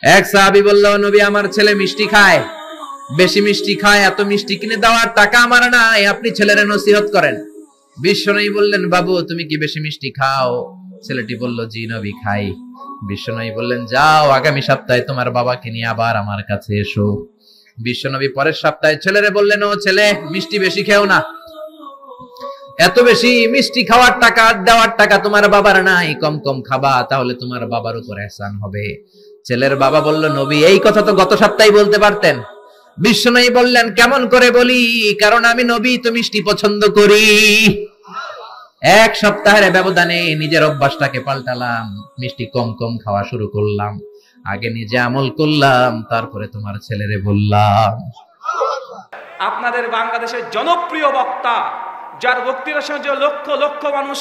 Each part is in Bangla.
এক সাহাবী বলল, নবী আমার ছেলে মিষ্টি খায়, বেশি মিষ্টি খায়, এত মিষ্টি কিনে দেওয়ার টাকা আমার নাই, আপনি ছেলের নসিহত করেন। বিশ্বনবী বললেন, বাবু তুমি কি বেশি মিষ্টি খাও? ছেলেটি বলল, জি নবী খাই। বিশ্বনবী বললেন, যাও আগামী সপ্তাহে তোমার বাবাকে নিয়ে আবার আমার কাছে এসো। বিশ্বনবী পরের সপ্তাহে ছেলেরে বললেন, ও ছেলে মিষ্টি বেশি খেও না, এত বেশি মিষ্টি খাওয়ার টাকা দেওয়ার টাকা তোমার বাবার নাই, কম কম খাবা, তাহলে তোমার বাবার উপর ihsan হবে। ছেলের বাবা বলল, নবী এই কথা তো গত সপ্তাহে বলতে পারতেন। বিশ্বনবী বললেন, কেমন করে বলি, কারণ আমি নবী তো মিষ্টি পছন্দ করি। এক সপ্তাহের ব্যবধানে নিজের অভ্যাসটাকে পাল্টালাম, মিষ্টি কম কম খাওয়া শুরু করলাম, আগে নিজে আমল করলাম, তারপরে তোমার ছেলেরে বললাম। আপনাদের বাংলাদেশের জনপ্রিয় বক্তা, যার বক্তৃতার সময় যে লক্ষ লক্ষ মানুষ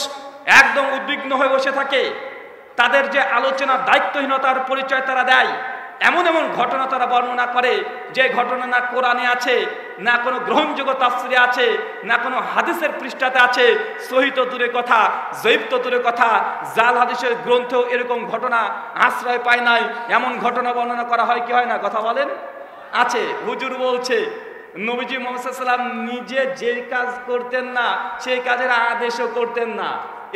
একদম উদ্বিগ্ন হয়ে বসে থাকে, তাদের যে আলোচনার দায়িত্বহীনতার পরিচয় তারা দেয়, এমন এমন ঘটনা তারা বর্ণনা করে যে ঘটনা না কোরআনে আছে, না কোনো গ্রহণযোগ্য তাফসিরে আছে, না কোনো হাদিসের পৃষ্ঠাতে আছে। সহিহ তো দূরের কথা, জয়ীফ তো দূরের কথা, জাল হাদিসের গ্রন্থেও এরকম ঘটনা আশ্রয় পায় নাই। এমন ঘটনা বর্ণনা করা হয় কি হয় না, কথা বলেন? আছে। হুজুর বলছে নবীজি মুহাম্মদ সাল্লাল্লাহু আলাইহি ওয়াসাল্লাম নিজে যে কাজ করতেন না, সেই কাজের আদেশও করতেন না।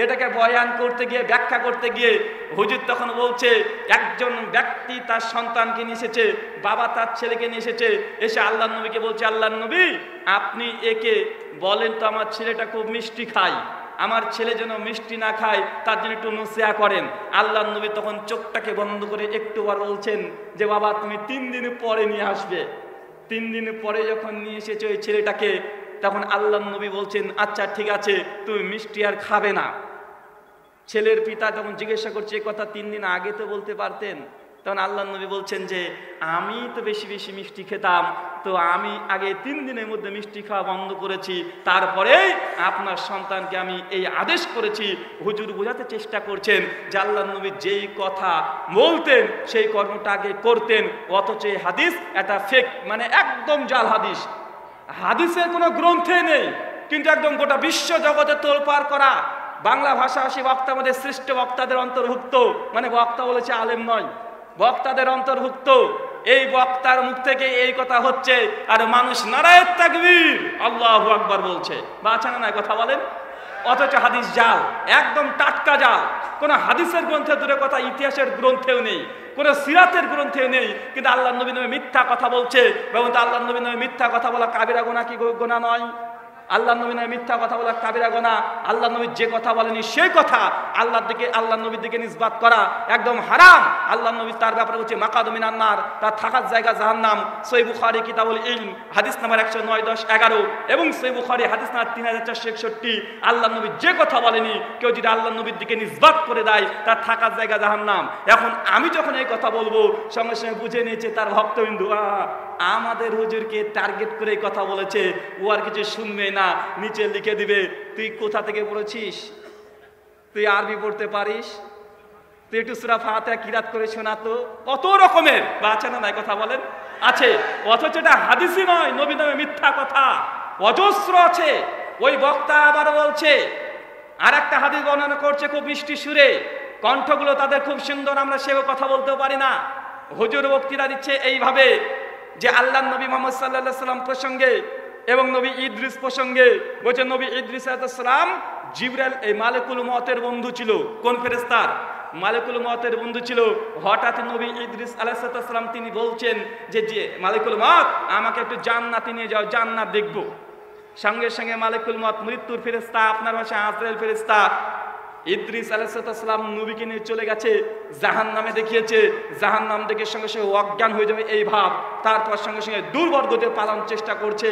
এটাকে বয়ান করতে গিয়ে, ব্যাখ্যা করতে গিয়ে হুজুর তখন বলছে, একজন ব্যক্তি তার সন্তানকে নিয়ে এসেছে, বাবা তার ছেলেকে নিয়ে এসেছে, এসে আল্লাহর নবীকে বলছে, আল্লাহর নবী আপনি একে বলেন তো আমার ছেলেটা খুব মিষ্টি খায়, আমার ছেলে যেন মিষ্টি না খায়, তার জন্য একটু নসিহত করেন। আল্লাহর নবী তখন চোখটাকে বন্ধ করে একটুবার বলছেন যে, বাবা তুমি 3 দিন পরে নিয়ে আসবে। 3 দিন পরে যখন নিয়ে এসেছে ওই ছেলেটাকে, তখন আল্লাহর নবী বলছেন, আচ্ছা ঠিক আছে তুমি মিষ্টি আর খাবে না। ছেলের পিতা তখন জিজ্ঞাসা করছে, এই কথা 3 দিন আগে তো বলতে পারতেন। তখন আল্লাহর নবী বলছেন যে, আমি তো বেশি বেশি মিষ্টি খেতাম, তো আমি আগে 3 দিনের মধ্যে মিষ্টি খাওয়া বন্ধ করেছি, তারপরে আপনার সন্তানকে আমি এই আদেশ করেছি। হুজুর বোঝাতে চেষ্টা করছেন যে আল্লাহর নবী যেই কথা বলতেন সেই কর্মটা আগে করতেন, অথচ এই হাদিস এটা ফেক, মানে একদম জাল হাদিস। হাদিসের কোনো গ্রন্থে নেই, কিন্তু একদম গোটা বিশ্ব জগতে তোলপাড় করা বাংলা ভাষাভাষী বক্তা আমাদের শ্রেষ্ঠ বক্তাদের অন্তর্ভুক্ত, মানে বক্তা বলেছে আলেম নয়, বক্তাদের অন্তর্ভুক্ত। এই বক্তার মুখ থেকে এই কথা হচ্ছে, আর মানুষ নারায়ে তাকবীর আল্লাহু আকবার বলছে, বা আছে না নাই, কথা বলেন? অথচ হাদিস জাল, একদম টাটকা জাল। কোনো হাদিসের গ্রন্থে দূরে কথা, ইতিহাসের গ্রন্থেও নেই, কোনো সিরাতের গ্রন্থেও নেই, কিন্তু আল্লাহর নবী নামে মিথ্যা কথা বলছে। এবং আল্লাহর নবী নামে মিথ্যা কথা বলা কাবিরা গুনাহ কি গুনাহ নয়? আল্লাহর নবী নামে মিথ্যা কথা বলা কাবিরা গুনাহ। আল্লাহর নবী যে কথা বলেনি সেই কথা আল্লাহর নবীর দিকে নিসবাত করা একদম হারাম। আল্লাহর নবী তার ব্যাপারে বলছে মাকাদু মিনান নার, তার থাকার জায়গা জাহান্নাম। সহিহ বুখারী কিতাবুল ইলম হাদিস নাম্বার 109, 10, 11 এবং সহিহ বুখারী হাদিস নাম্বার 3461। আল্লাহর নবী যে কথা বলেনি, কেউ যদি আল্লাহর নবীর দিকে নিসবাত করে দেয়, তার থাকার জায়গা জাহান্নাম। এখন আমি যখন এই কথা বলবো, সঙ্গে সঙ্গে বুঝে নিয়েছে তার ভক্তবিন্দু আমাদের হুজুরকে টার্গেট করে কথা বলেছে, ও আর কিছু শুনবে না, নিচে লিখে দিবে, তুই কোথা থেকে পড়েছিস, তুই আরবি পড়তে পারিস, তুই একটু সূরা ফাতিহা কিরাত করে শোনা তো। কত রকমের আছে না নাই, কথা বলেন? আছে। অথচ এটা হাদিসই নয়, নবী নামে মিথ্যা কথা অজস্র আছে। ওই বক্তা আবার বলছে, আর একটা হাদিস বর্ণনা করছে খুব মিষ্টি সুরে, কণ্ঠগুলো তাদের খুব সুন্দর, আমরা সেও কথা বলতেও পারি না। হুজুর বক্তৃতা দিচ্ছে এইভাবে যে আল্লাহর নবী মুহাম্মদ সাল্লাল্লাহু আলাইহি ওয়াসাল্লাম প্রসঙ্গে এবং নবী ইদ্রিস প্রসঙ্গে বলছে, নবী ইদ্রিস আলাইহিস সালাম জিবরাইল এই মালিকুল মউতের বন্ধু ছিল। কোন ফেরেশতার? মালিকুল মউতের বন্ধু ছিল। হঠাৎ নবী ইদ্রিস আলাইহিস সালাম তিনি বলছেন যে মালিকুল মউত আমাকে একটু জান্নাতে নিয়ে যাও, জান্নাত দেখব। সঙ্গে সঙ্গে মালিকুল মউত মৃত্যুর ফেরেশতা, আপনার ভাষায় আজরাইল ফেরেশতা, ইদ্রিস আলাইহিস সালাম নবীকে নিয়ে চলে গেছে, জাহান্নামে দেখিয়েছে, জাহান্নাম দেখে সঙ্গে সঙ্গে অজ্ঞান হয়ে যাবে এই ভাব, তারপর সঙ্গে সঙ্গে দুর্বর্গতে পালানোর চেষ্টা করছে।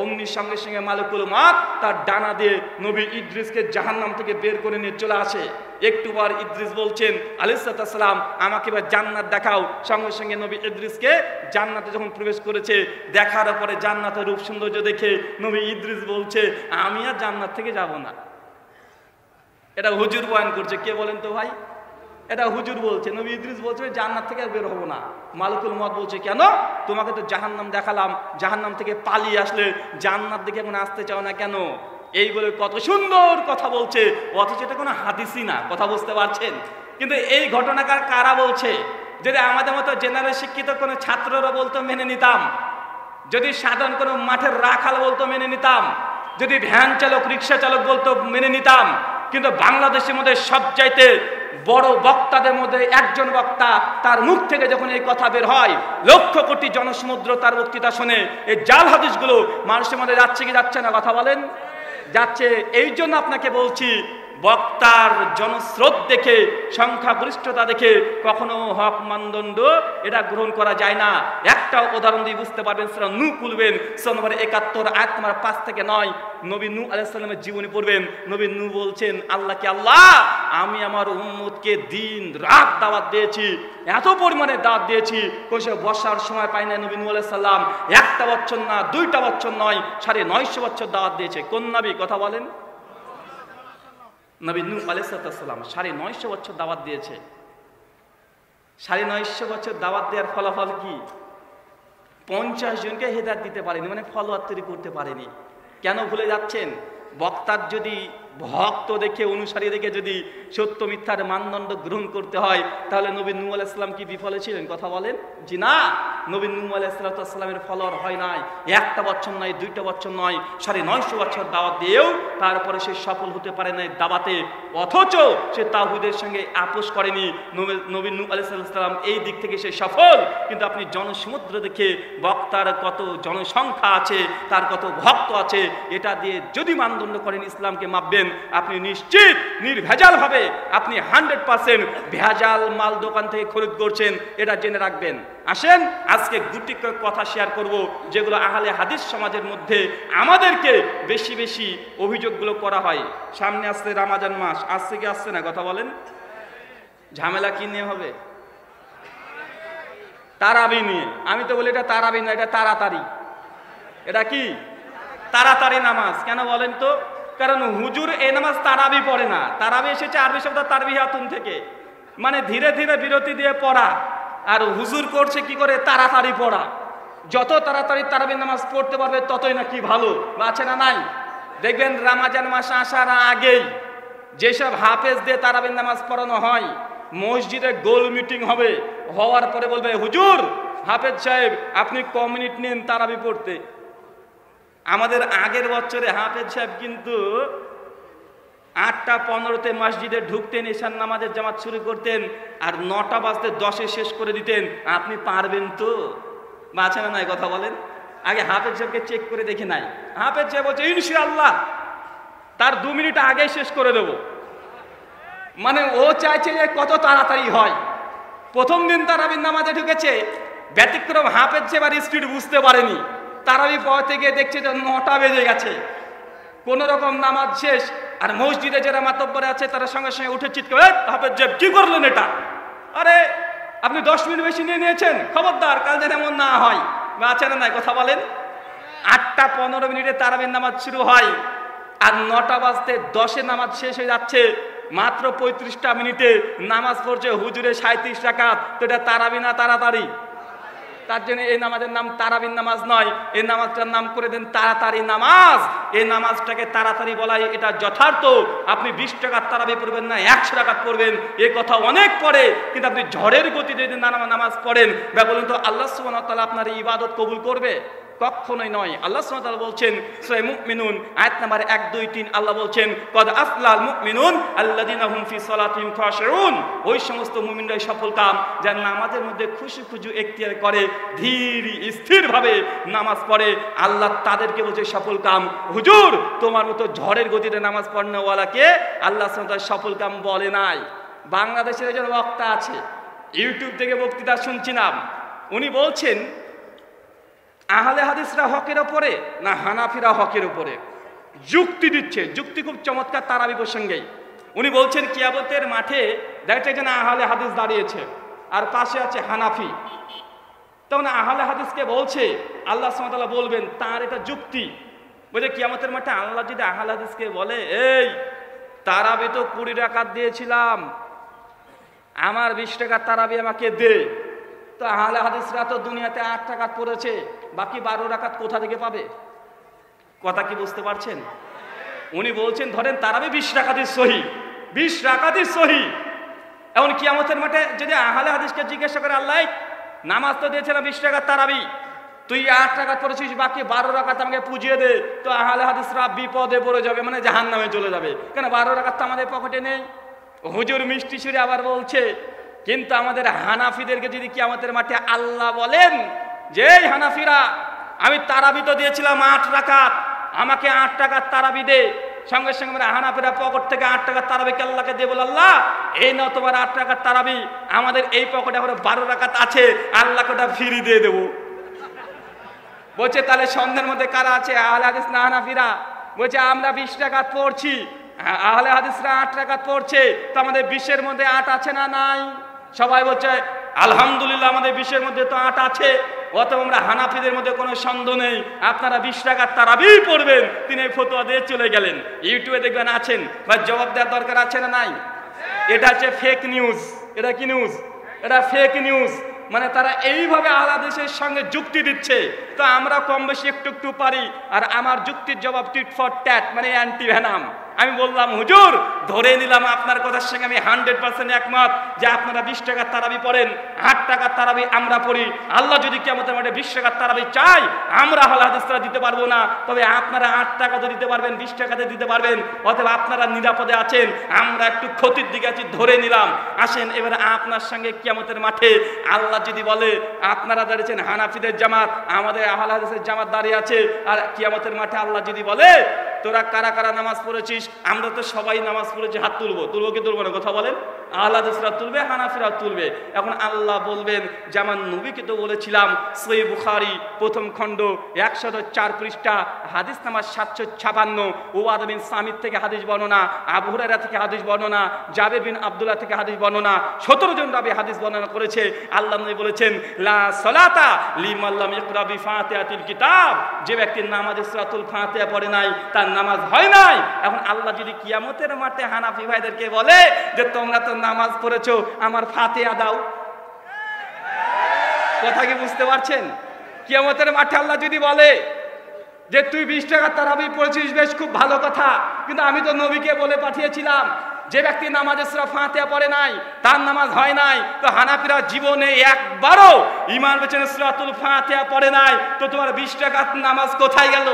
অমনি সঙ্গে সঙ্গে মালিকুল মউত তার ডানা দিয়ে নবী ইদ্রিসকে জাহান্নাম থেকে বের করে নিয়ে চলে আসে। একটুবার ইদ্রিস বলছেন আলাইহিস সালাম আমাকে এবার জান্নাত দেখাও। সঙ্গে সঙ্গে নবী ইদ্রিসকে জান্নাতে যখন প্রবেশ করেছে, দেখার পরে জান্নাতের রূপ সৌন্দর্য দেখে নবী ইদ্রিস বলছে, আমি আর জান্নাত থেকে যাব না। এটা হুজুর বয়ান করছে, কে বলেন তো ভাই? এটা হুজুর বলছে। নবী ইদ্রিস বলছে জান্নাত থেকে বের হবো না। মালিকুল মউত বলছে, কেন? তোমাকে তো জাহান্নাম দেখালাম, জাহান্নাম থেকে পালিয়ে আসলে জান্নাত দেখে এখন আসতে চাও না কেন? এই বলে কত সুন্দর কথা বলছে, অথচ এটা কোনো হাদিসই না, কথা বুঝতে পারছেন? কিন্তু এই ঘটনাকার কারা বলছে? যদি আমাদের মতো জেনারেল শিক্ষিত কোনো ছাত্ররা বলতো মেনে নিতাম, যদি সাধারণ কোনো মাঠের রাখাল বলতো মেনে নিতাম, যদি ভ্যান চালক রিক্সা চালক বলতো মেনে নিতাম। কিন্তু বাংলাদেশের মধ্যে সবচাইতে বড় বক্তাদের মধ্যে একজন বক্তা, তার মুখ থেকে যখন এই কথা বের হয়, লক্ষ কোটি জনসমুদ্র তার বক্তৃতা শুনে এই জাল হাদিসগুলো মানুষের মধ্যে যাচ্ছে কি যাচ্ছে না? কথা বলেন, যাচ্ছে। এই জন্য আপনাকে বলছি, বক্তার জনস্রোত দেখে, সংখ্যাগরিষ্ঠতা দেখে কখনো হক মানদণ্ড এটা গ্রহণ করা যায় না। একটা উদাহরণ দিয়ে বুঝতে পারবেন, সূরা নূহ খুলবেন, সূরা নম্বর ৭১ আয়াত নম্বর ৫ থেকে ৯, নবী নূহ আলাইহিস সালামের জীবনী পড়বেন। নবী নূহ বলছেন আল্লাহকে, আল্লাহ আমি আমার উম্মতকে দিন রাত দাওয়াত দিয়েছি, এত পরিমাণে দাওয়াত দিয়েছি, কোষে বসার সময় পাই না। নবী নূহ আলাইহিস সালাম একটা বছর না, ২টা বছর নয়, ৯৫০ বছর দাওয়াত দিয়েছে। কোন নবী? কথা বলেন। নবী নূহ আলাইহিস সালাম ৯৫০ বছর দাওয়াত দিয়েছে। ৯৫০ বছর দাওয়াত দেওয়ার ফলাফল কি? ৫০ জনকে হেদায়েত দিতে পারেনি, মানে ফলোয়ার তৈরি করতে পারেনি। কেন ভুলে যাচ্ছেন? বক্তার যদি ভক্ত দেখে, অনুসারী দেখে যদি সত্য মিথ্যার মানদণ্ড গ্রহণ করতে হয়, তাহলে নবী নূহ আলাইহিস সালাম কি বিফলে ছিলেন? কথা বলেন। জি না, নবী নূহ আলাইহিস সালামের ফলোয়ার হয় নাই। একটা বছর নয়, ২টা বছর নয়, ৯৫০ বছর দাওয়াত দিয়েও তারপরে সে সফল হতে পারে নাই দাওয়াতে। অথচ সে তাওহীদের সঙ্গে আপোষ করেনি। নবী নূহ আলাইহিস সালাম এই দিক থেকে সে সফল। কিন্তু আপনি জনসমুদ্র দেখে বক্তার কত জনসংখ্যা আছে, তার কত ভক্ত আছে, এটা দিয়ে যদি মানদণ্ড করেন, ইসলামকে মাপবেন, আপনি নিশ্চিত নির্ভেজাল ভাবে আপনি 100% ভেজাল মাল দোকান থেকে খরিদ করছেন, এটা জেনে রাখবেন। আসেন আজকে গুটি কথা শেয়ার করব, যেগুলো আহলে হাদিস সমাজের মধ্যে আমাদেরকে বেশি বেশি অভিযোগগুলো করা হয়। সামনে আসছে রমজান মাস, আসছে কি আসছে না? কথা বলেন। ঝামেলা কি নিয়ে হবে? তারাবি নিয়ে। আমি তো বলি এটা তারাবি না, এটা তাড়াতাড়ি। এটা কি? তাড়াতাড়ি নামাজ। কেন বলেন তো? কারণ হুজুর এই নামাজ তারাবি পড়ে না। তারাবি এসেছে আরবি শব্দ তারবিহাতুন থেকে, মানে ধীরে ধীরে বিরতি দিয়ে পড়া। আর হুজুর করছে কি করে? তাড়াতাড়ি পড়া। যত তাড়াতাড়ি তারাবির নামাজ পড়তে পারবে ততই নাকি ভালো, আছে না নাই? দেখবেন রমজান মাস আসার আগেই যেসব হাফেজ দিয়ে তারাবির নামাজ পড়ানো হয়, মসজিদে গোল মিটিং হবে, হওয়ার পরে বলবে, হুজুর হাফেজ সাহেব আপনি ক মিনিট নিন তারাবি পড়তে। আমাদের আগের বছরে হাফেজ সাহেব কিন্তু 8টা 15-তে মসজিদে ঢুকতেন, ঈশার নামাজের জামাত শুরু করতেন, আর 9টা বাজতে 10-এ শেষ করে দিতেন। আপনি পারবেন তো? বা আছে না নাই? কথা বলেন। আগে হাফেজ সাহেবকে চেক করে দেখে নাই। হাফেজ সাহেব বলছে ইনশাআল্লাহ তার 2 মিনিট আগে শেষ করে দেব। মানে ও চাইছে যে কত তাড়াতাড়ি হয়। প্রথম দিন তারাবির নামাজে ঢুকেছে, ব্যতিক্রম হাফেজ সাহেব আর স্পিড বুঝতে পারেনি। তারাবি পড়তে গিয়ে দেখছে যে 9টা বেজে গেছে। কোন রকম নামাজ শেষ, আর মসজিদে যারা মাতব্বরে আছে তারা সঙ্গে সঙ্গে উঠে চিৎকার, হাফেজ সাহেব কি করলেন এটা? আরে আপনি 10 মিনিট বেশি নিয়ে নিয়েছেন, খবরদার কাল যেন এমন না হয়। বা আছে না নাই? কথা বলেন। 8টা 15 মিনিটে তারাবির নামাজ শুরু হয়, আর 9টা বাজতে 10-এ নামাজ শেষ হয়ে যাচ্ছে। মাত্র 35টা মিনিটে নামাজ পড়ছে হুজুরে 37 রাকাত। তো এটা তারাবি না তাড়াতাড়ি? তার জন্য এই নামাজের নাম তারাবির নামাজ নয়, এই নামাজটার নাম করে দেন তাড়াতাড়ি নামাজ। এই নামাজটাকে তাড়াতাড়ি বলাই এটা যথার্থ। আপনি 20 টাকার তারাবি পড়বেন না, 100 রাকাত পড়বেন, এ কথা অনেক পড়ে। কিন্তু আপনি ঝড়ের গতিতে যদি নামাজ পড়েন, বা বলুন তো আল্লাহ সুবহানাহু ওয়া তাআলা আপনার এই ইবাদত কবুল করবে? কখনোই নয়। আল্লাহ সুবহানাহু ওয়া তাআলা বলছেন সূরা মুমিনুন আয়াত নাম্বার 1, 2, 3, আল্লাহ বলছেন কদ আফলাল মুমিনুন আল্লাযিনা হুম ফি সালাতিহিম খাশিউন। ওই সমস্ত মুমিনরাই সফল কাম যারা নামাজের মধ্যে খুশু খুশু এখতিয়ার করে, ধীর স্থিরভাবে নামাজ পড়ে। আল্লাহ তাদেরকে বলছে সফল কাম। হুজুর তোমার মতো ঝড়ের গতিতে নামাজ পড়নেওয়ালাকে আল্লাহ সুবহানাহু ওয়া তাআলা সফল কাম বলে নাই। বাংলাদেশের একজন বক্তা আছে, ইউটিউব থেকে বক্তৃতা শুনছিলাম, উনি বলছেন আহলে হাদিসরা হকের উপরে না হানাফিরা হকের উপরে? যুক্তি দিচ্ছে, যুক্তি খুব চমৎকার তারাবি প্রসঙ্গেই। উনি বলছেন কিয়ামতের মাঠে দেখা যায় আহলে হাদিস দাঁড়িয়েছে আর পাশে আছে হানাফি। তখন আহলে হাদিসকে বলছে আল্লাহ সুবহানাহু ওয়া তাআলা বলবেন, তার এটা যুক্তি। বলে কিয়ামতের মাঠে আল্লাহ যদি আহলে হাদিসকে বলে, এই তারাবি তো 20 রাকাত দিয়েছিলাম, আমার 20 টাকা তারাবি আমাকে দে। তো আহলে হাদিসরা তো দুনিয়াতে 8 রাকাত পড়েছে, বাকি 12 রাকাত কোথা থেকে পাবে? কথা কি বুঝতে পারছেন? উনি বলছেন ধরেন তারাবি 20 রাকাতই সহি, 20 রাকাতই সহি। এখন কিয়ামতের মাঠে যদি আহলে হাদিসকে জিজ্ঞাসা করে, আল্লাহ নামাজ তো দিয়েছিলাম 20 টাকার তারাবি, তুই 8 টাকা পড়েছিস, বাকি 12 রাকাত আমাকে পুজিয়ে দে, তো আহলে হাদিসরা বিপদে পড়ে যাবে, মানে জাহান্নামে চলে যাবে, কেন 12 রাকাত তো আমাদের পকেটে নেই। হুজুর মিষ্টি সুরে আবার বলছে, কিন্তু আমাদের হানাফিদেরকে যদি কিয়ামতের মাঠে আল্লাহ বলেন যে হানাফিরা আমি তারাবি তো দিয়েছিলাম 8 রাকাত, আমাকে 8 টাকার তারাবি দে, সঙ্গে সঙ্গে আমরা হানাফিরা পকেট থেকে 8 টাকার তারাবিকে আল্লাহকে দিয়ে বলে, আল্লাহ এই নাও তোমার 8 টাকার তারাবি, আমাদের এই পকেটে এখন 12 রাকাত আছে, আল্লাহকে ওটা ফ্রি দিয়ে দেবো। বলছে তাহলে সন্ধ্যের মধ্যে কারা আছে, আহলে হাদিস না হানাফিরা? বলছে আমরা 20 টাকা পড়ছি, আহলে হাদিসরা 8 টাকা পড়ছে, তো আমাদের 20-এর মধ্যে 8 আছে না নাই? সবাই বলছে আলহামদুলিল্লাহ আমাদের 20-এর মধ্যে তো 8 আছে, অতএব আমরা হানাফিদের মধ্যে কোনো সন্দেহ নেই, আপনারা 20 টাকার তারাবি পড়বেন। তিনি এই ফতোয়া দিয়ে চলে গেলেন। ইউটিউবে দেখবেন আছেন, বা জবাব দেওয়ার দরকার আছে না নাই? এটা হচ্ছে ফেক নিউজ। এটা কি নিউজ? এটা ফেক নিউজ। মানে তারা এইভাবে আহলে হাদিসের সঙ্গে যুক্তি দিচ্ছে, তো আমরা কম বেশি একটু একটু পারি। আর আমার যুক্তির জবাব টিট ফর ট্যাট, মানে অ্যান্টি ভেনাম। আমি বললাম হুজুর ধরে নিলাম আপনার কথার সঙ্গে আমি 100% একমত যে আপনারা 20 টাকার তারাবি পড়েন, 8 টাকার তারাবি আমরা পড়ি। আল্লাহ যদি কিয়ামতের মাঠে 20 টাকার তারাবি চাই, আমরা আহলে হাদিসরা দিতে পারবো না, তবে আপনারা 8 টাকাতে দিতে পারবেন, 20 টাকাতে দিতে পারবেন, অতএব আপনারা নিরাপদে আছেন, আমরা একটু ক্ষতির দিকে আছি, ধরে নিলাম। আসেন এবারে আপনার সঙ্গে কিয়ামতের মাঠে আল্লাহ যদি বলে আপনারা দাঁড়িয়েছেন হানাফিদের জামাত, আমাদের আহলে হাদিসের জামাত দাঁড়িয়ে আছে, আর কিয়ামতের মাঠে আল্লাহ যদি বলে তোরা কারা কারা নামাজ পড়েছিস, আমরা তো সবাই নামাজ পড়েছি, হাত তুলবো, তুলবো কি তুলবো না? কথা বলেন। আহলে হাদিসরা তুলবে, হানাফিরা তুলবে। এখন আল্লাহ বলবেন যে আমার নবীকে তো বলেছিলাম, সহিহ বুখারী প্রথম খণ্ড 104 পৃষ্ঠা, হাদিস নাম্বার 756, উবাদ বিন সামিত থেকে হাদিস বর্ণনা, আবু হুরায়রা থেকে হাদিস বর্ণনা, জাবের বিন আব্দুল্লাহ থেকে হাদিস বর্ণনা, 17 জন রাবী হাদিস বর্ণনা করেছে। আল্লাহ নবী বলেছেন লা সালাতা লিমান লাম ইয়াকরা বিফাতিহাতিল কিতাব, যে ব্যক্তি নামাজে সূরাতুল ফাতিহা পড়ে নাই তার নামাজ হয় নাই। এখন আল্লাহ যদি কিয়ামতের মাঠে হানাফি ভাইদেরকে বলে যে তোমরা তো নামাজ পড়েছো, আমার ফাতিহা দাও, কথা কি বুঝতে পারছেন? কিয়ামতের মাঠে আল্লাহ যদি বলে যে তুই 20 টাকা তারাবি পড়েছিস, বেশ খুব ভালো কথা, কিন্তু আমি তো নবীকে বলে পাঠিয়েছিলাম যে ব্যক্তি নামাজে সূরা ফাতিহা পড়ে নাই তার নামাজ হয় নাই, তো হানাফিরা জীবনে একবারও ঈমান বেচেন সূরাতুল ফাতিহা পড়ে নাই, তো তোমার 20 টাকার নামাজ কোথায় গেল?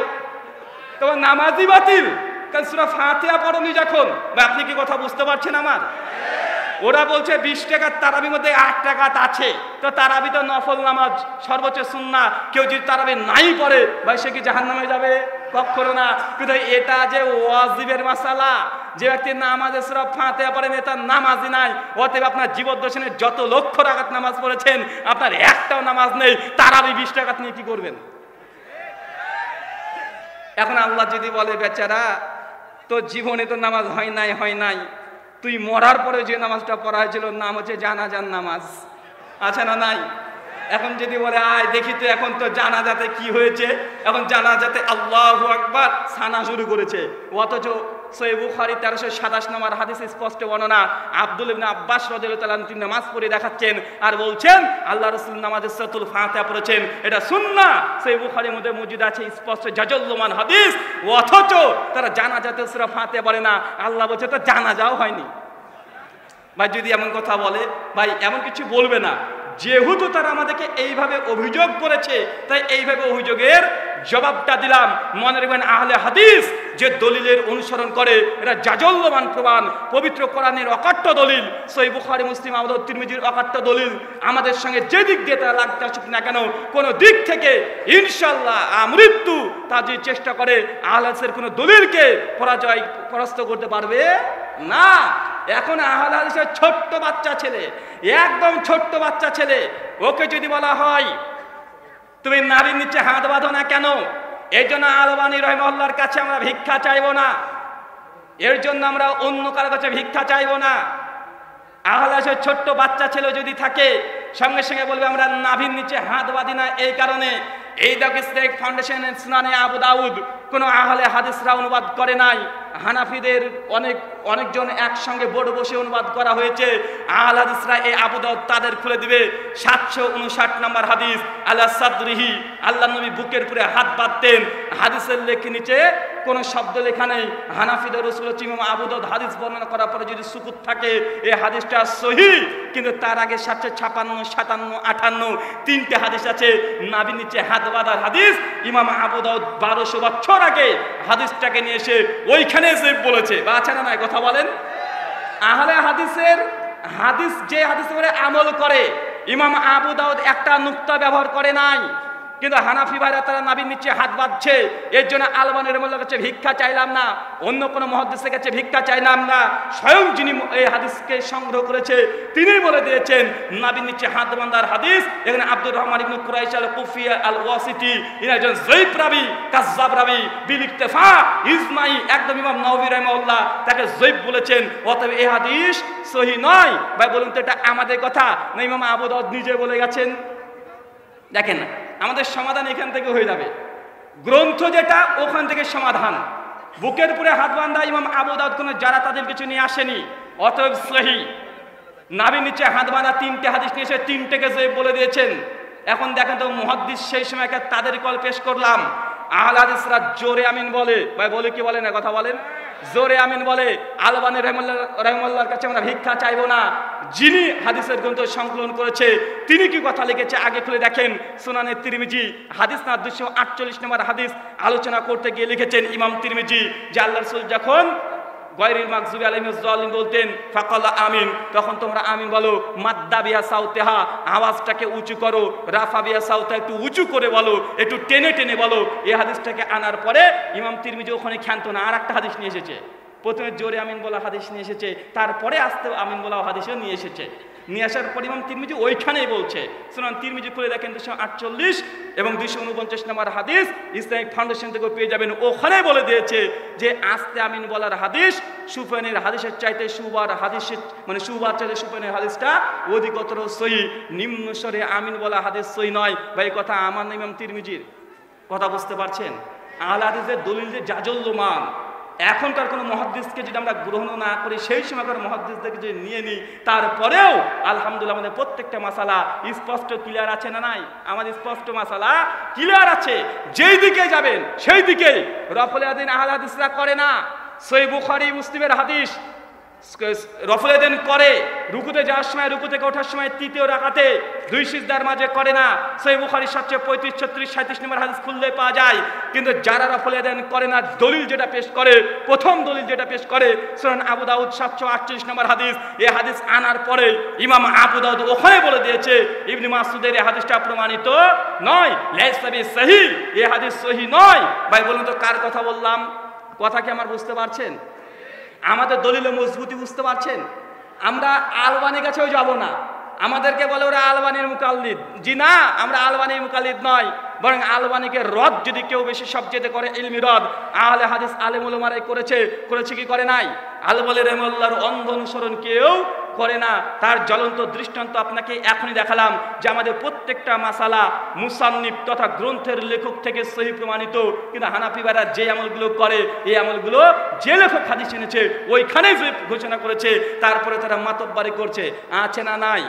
তোমার নামাজই বাতিল, কারণ সূরা ফাতিহা পড়নি যখন। আপনি কি কথা বুঝতে পারছেন আমার? ওরা বলছে 20 টাকার তারাবির মধ্যে 8 টাকা আছে, তো তারাবি তো নফল নামাজ, সর্বোচ্চ সুন্নাহ, কেউ যদি তারাবি নাই পড়ে ভাই সে কি জাহান্নামে যাবে? কখনো না। কিন্তু এটা যে ওয়াজিবের মাসালা, যে ব্যক্তি নামাজে সূরা ফাতিহা পড়েন তার নামাজই নাই, অতএব আপনার জীবদ্দশনে যত লক্ষ রাকাত নামাজ পড়েছেন আপনার একটাও নামাজ নেই, তারাবি 20 টাকা নিয়ে কি করবেন? এখন আল্লাহ যদি বলে বেচারা তো জীবনে তো নামাজ হয় নাই, তুই মরার পরে যে নামাজটা পড়া হয়েছিল নাম হচ্ছে জানাজার নামাজ, আছে না নাই? এখন যদি বলে আয় দেখি তো এখন তো জানাজাতে কি হয়েছে, এখন জানাজাতে আল্লাহু আকবার সানা শুরু করেছে, অথচ সহিহ বুখারী 1327 নম্বর হাদিসে স্পষ্ট বর্ণনা, আব্দুল্লাহ ইবনে আব্বাস রাদিয়াল্লাহু তাআলা তিনি নামাজ পড়ে দেখাচ্ছেন আর বলছেন আল্লাহ রাসূল নামাজে সূরাতুল ফাতিহা পড়েছেন, এটা সুন্নাহ। সহিহ বুখারীর মধ্যে মজুদ আছে স্পষ্ট জাজল্লমান হাদিস, অথচ তারা জানাজাতে সূরা ফাতিহা পড়ে না, আল্লাহ বলছে তো জানাজাও হয়নি। ভাই যদি এমন কথা বলে, ভাই এমন কিছু বলবে না, যেহেতু তারা আমাদেরকে এইভাবে অভিযোগ করেছে তাই এইভাবে অভিযোগের জবাবটা দিলাম। মনে রাখবেন আহলে হাদিস যে দলিলের অনুসরণ করে এটা জাজল্যমান প্রমাণ, পবিত্র কোরআনের অকাট্য দলিল, সহিহ বুখারী মুসলিম আবু দাউদ তিরমিজির অকাট্য দলিল। আমাদের সঙ্গে যে দিক দিয়ে তারা লাগতে আসুক না কেন, কোনো দিক থেকে ইনশাআল্লাহ আমৃত্যু তা যে চেষ্টা করে আহলে হাদিসের কোনো দলিলকে পরাস্ত করতে পারবে না। এখন আহলে হাদিসের ছোট্ট বাচ্চা ছেলে, একদম ছোট্ট বাচ্চা ছেলে, ওকে যদি বলা হয় তুমি নাভির নিচে হাত বাঁধো না কেন, এই জন্য আলবানী রহিমাহুল্লাহর কাছে আমরা ভিক্ষা চাইবো না, এর জন্য আমরা অন্য কারো কাছে ভিক্ষা চাইবো না। আহলে হাদিসের ছোট্ট বাচ্চা ছেলে যদি থাকে সঙ্গে সঙ্গে বলবে আমরা নাভির নিচে হাত বাঁধি না এই কারণে। এই দ্য ইসলামিক ফাউন্ডেশনের সুনানে আবু দাউদ কোনো আহলে হাদিসরা অনুবাদ করে নাই, হানাফিদের অনেকজন একসঙ্গে বোর্ড বসে অনুবাদ করা হয়েছে। আহলে হাদিসরা এই আবু দাউদ তাদের খুলে দিবে 759 নম্বর হাদিস, আলা সাদরিহি, আল্লাহ নবী বুকের উপরে হাত বাঁধতেন, হাদিসের লেখে নিচে কোনো শব্দ লেখা নেই। হানাফিদের রসুল ইমাম আবু দাউদ হাদিস বর্ণনা করার পরে যদি সুকুত থাকে এই হাদিসটা সহিহ, কিন্তু তার আগে 756, 57, 58 তিনটে হাদিস আছে নাভির নিচে হাত বাঁধার হাদিস। ইমাম আবু দাউদ 1200 বছর আগে হাদিসটাকে নিয়ে এসে ওইখানে যে বলেছে, বা আছে না নাই কথা বলেন? আহলে হাদিসের হাদিস যে হাদিস করে আমল করে, ইমাম আবু দাউদ একটা নুক্তা ব্যবহার করে নাই, কিন্তু হানাফি ভাইরা তারা নাভির নিচে হাত বাঁধছে। এর জন্য আলবানী রাহিমাহুল্লাহর কাছে ভিক্ষা চাইলাম না, অন্য কোনো মুহাদ্দিসের কাছে ভিক্ষা চাইলাম না, স্বয়ং যিনি এই হাদিসকে সংগ্রহ করেছে তিনি বলে দিয়েছেন নাভির নিচে হাত বাঁধার হাদিস। এখানে আব্দুর রহমান ইবনে কুরাইশ আল কুফি আল ওয়াসিতি ইনি একজন যায়ীফ রাবী, কাযযাব রাবী, বিল ইক্তেফা ইজমাই, একদম ইমাম নাওয়ী রাহিমাহুল্লাহ তাকে যায়ীফ বলেছেন। অতএব এই হাদিস সহিহ নয়। ভাই বলুন তো এটা আমাদের কথা না ইমাম আবু দাউদ নিজে বলে গেছেন? দেখেন না, আমাদের সমাধান এখান থেকে হয়ে যাবে। গ্রন্থ যেটা ওখান থেকে সমাধান। বুকের উপরে হাত বাঁধা ইমাম আবু দাউদ কোনো যারা তাদের কিছু নিয়ে আসেনি, অতএব সহিহ। নাভির নিচে হাত বাঁধা তিনটে হাদিস নিয়ে এসে তিনটেকে যে বলে দিয়েছেন। এখন দেখেন তো মুহাদ্দিস সেই সময় তাদের কল পেশ করলাম। আহলে হাদিসরা জোরে আমিন বলে, ভাই বলে কি বলে না কথা বলেন? জোরে আমিন বলে। আলবানী রাহিমাহুল্লাহর কাছে আমরা ভিক্ষা চাইবো না। যিনি হাদিসের গ্রন্থ সংকলন করেছে তিনি কি কথা লিখেছে আগে খুলে দেখেন। সুনানে তিরমিজি হাদিস না 248 নম্বর হাদিস আলোচনা করতে গিয়ে লিখেছেন ইমাম তিরমিজি যে আল্লাহ রাসূল যখন গায়রিল মাগযুবি আলাইহিম যালিম বলতেন ফাকালা আমিন, তখন তোমরা আমিন বলো। মাদ্দা বিহা সাউতেহা, আওয়াজটাকে উঁচু করো। রাফা বিহা সাউতা, একটু উঁচু করে বলো, একটু টেনে টেনে বলো। এই হাদিসটাকে আনার পরে ইমাম তিরমিজি ওখানে ক্ষান্ত না, আর একটা হাদিস নিয়ে এসেছে। প্রথমে জোরে আমিন বলা হাদিস নিয়ে এসেছে, তারপরে আস্তে আমিন বলা হাদিসও নিয়ে এসেছে। নিয়ে আসার পর ইমাম তিরমিজি ওইখানেই বলছে। সুনান তিরমিজি খুলে দেখেন 248 এবং 249 নম্বর হাদিস ইসলামিক ফাউন্ডেশন থেকে পেয়ে যাবেন। ওখানে বলে দিয়েছে যে আস্তে আমিন বলার হাদিস সুফিয়ানের হাদিসের চাইতে শুবার হাদিসের মানে শুবার চাইতে সুফিয়ানের হাদিসটা অধিকতর সহিহ। নিম্ন স্বরে আমিন বলা হাদিস সহিহ নয়। ভাই কথা আমার না ইমাম তিরমিজির কথা বুঝতে পারছেন? আহলে হাদিসের দলিল যে জাজল্যমান। এখনকার কোনো মুহাদ্দিসকে যদি আমরা গ্রহণ না করি, সেই সময়কার মুহাদ্দিসদেরকে যদি নিয়ে নিই, তারপরেও আলহামদুলিল্লাহ আমাদের প্রত্যেকটা মাসালা স্পষ্ট ক্লিয়ার আছে না নাই? আমাদের স্পষ্ট মাসালা ক্লিয়ার আছে। যেই দিকে যাবেন সেই দিকেই। রফুল ইয়াদাইন আহলে হাদিসরা করে না। সহিহ বুখারী মুসলিমের হাদিস রফুল ইয়াদাইন করে রুকুতে যাওয়ার সময়, রুকু থেকে ওঠার সময় তৃতীয় রাকাতে দুই সিজদার মাঝে করে না। সহিহ বুখারী 735, 36, 37 নম্বর হাদিস খুললে পাওয়া যায়। কিন্তু যারা রফুল ইয়াদাইন করে না, দলিল যেটা পেশ করে, প্রথম দলিল যেটা পেশ করে সুনান আবু দাউদ 748 নম্বর হাদিস। এই হাদিস আনার পরে ইমাম আবু দাউদ ওখানে বলে দিয়েছে ইবনে মাসউদের এই হাদিসটা প্রমাণিত নয়, লাইসা বিসহিহ, এই হাদিস সহিহ নয়। ভাই বলুন তো কার কথা বললাম? কথা কি আমার বুঝতে পারছেন? আমাদের দলিলে মজবুতি বুঝতে পারছেন? আমরা আলবানীর কাছেও যাব না। আমাদেরকে বলে ওরা আলবানীর মুকাল্লিদ। জি না, আমরা আলবানীর মুকাল্লিদ নয়, বরং আলবানীকে রদ যদি কেউ বেশি সবচেয়ে করে ইলমি রদ আহলে হাদিস আলেম উলামারাই করেছে কি করে নাই? আলবানী রাহিমাহুল্লাহর অন্ধ অনুসরণ কেউ করে না। তার জ্বলন্ত দৃষ্টান্ত আপনাকে এখনই দেখালাম যে আমাদের প্রত্যেকটা মাসালা মুসান্নিফ তথা গ্রন্থের লেখক থেকে সহিহ প্রমাণিত। কিন্তু হানাফি ভাইরা যে আমলগুলো করে, এই আমলগুলো যে লেখক হাদিস এনেছে ওইখানেই ঘোষণা করেছে, তারপরে তারা মাতব্বারি করছে। আছে না নাই?